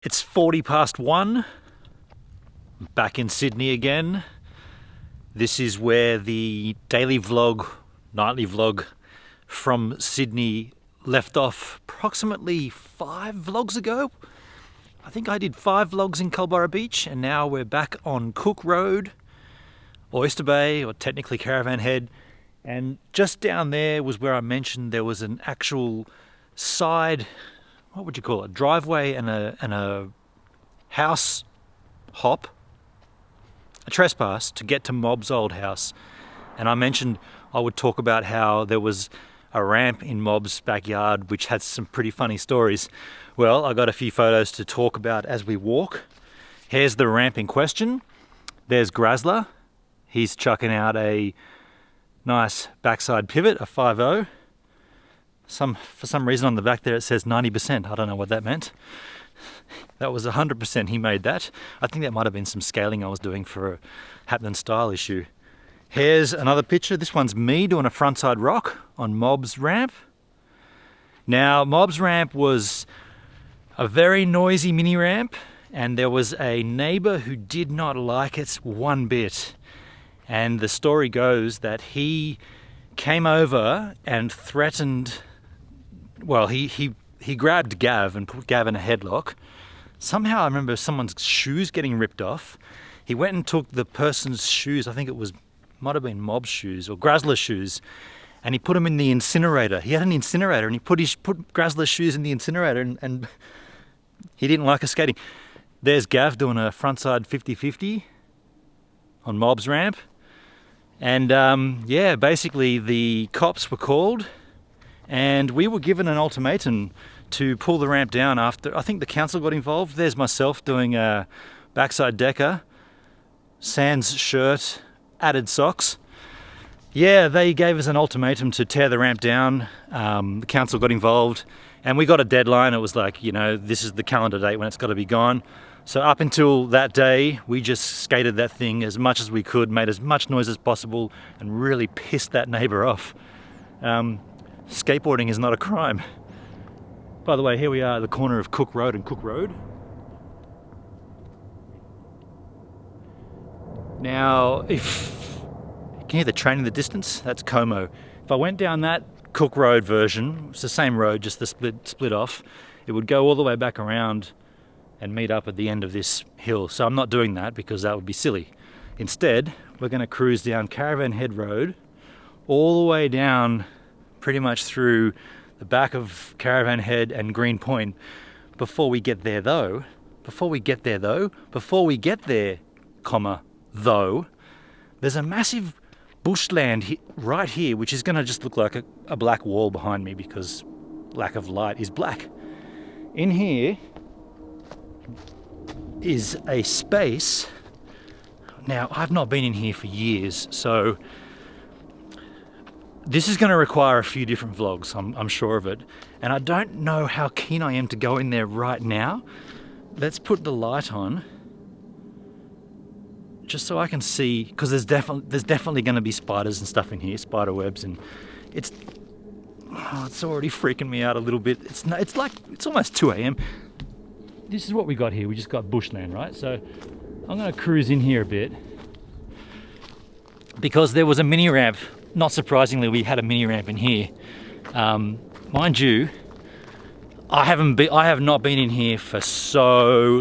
It's 1:40, back in Sydney again. This is where the daily vlog, nightly vlog from Sydney left off approximately 5 vlogs ago. I think I did 5 vlogs in Culburra Beach, and now we're back on Cook Road, Oyster Bay, or technically Caravan Head. And just down there was where I mentioned there was an actual side, what would you call it, driveway and a house hop, a trespass to get to Mob's old house. And I mentioned I would talk about how there was a ramp in Mob's backyard which had some pretty funny stories. Well, I got a few photos to talk about as we walk. Here's the ramp in question. There's Grazzler. He's chucking out a nice backside pivot, a 5.0. For some reason on the back there it says 90%. I don't know what that meant. That was 100% he made that. I think that might have been some scaling I was doing for a Happening style issue. Here's another picture. This one's me doing a frontside rock on Mob's ramp. Now, Mob's ramp was a very noisy mini ramp, and there was a neighbour who did not like it one bit. And the story goes that he came over and threatened, well, he grabbed Gav and put Gav in a headlock. Somehow I remember someone's shoes getting ripped off. He went and took the person's shoes, I think it might have been Mob's shoes or Grazzler's shoes, and he put them in the incinerator. He had an incinerator and he put Grazzler's shoes in the incinerator, and he didn't like us skating. There's Gav doing a frontside 50-50 on Mob's ramp. And yeah, basically the cops were called and we were given an ultimatum to pull the ramp down after, I think the council got involved. There's myself doing a backside decker, sans shirt, added socks. Yeah, they gave us an ultimatum to tear the ramp down. The council got involved and we got a deadline. It was like, you know, this is the calendar date when it's got to be gone. So up until that day, we just skated that thing as much as we could, made as much noise as possible, and really pissed that neighbour off. Skateboarding is not a crime. By the way, here we are at the corner of Cook Road and Cook Road. Now, if you can hear the train in the distance, that's Como. If I went down that Cook Road version, it's the same road, just the split off, it would go all the way back around and meet up at the end of this hill. So I'm not doing that because that would be silly. Instead, we're going to cruise down Caravan Head Road all the way down pretty much through the back of Caravan Head and Green Point. Before we get there though, there's a massive bushland right here, which is going to just look like a black wall behind me because lack of light is black. In here is a space. Now, I've not been in here for years, so this is going to require a few different vlogs, I'm sure of it. And I don't know how keen I am to go in there right now. Let's put the light on, just so I can see, because there's definitely going to be spiders and stuff in here, spider webs, and it's already freaking me out a little bit. It's almost 2 a.m. This is what we got here. We just got bushland, right? So I'm going to cruise in here a bit because there was a mini ramp. Not surprisingly, we had a mini ramp in here. Mind you, I have not been in here for so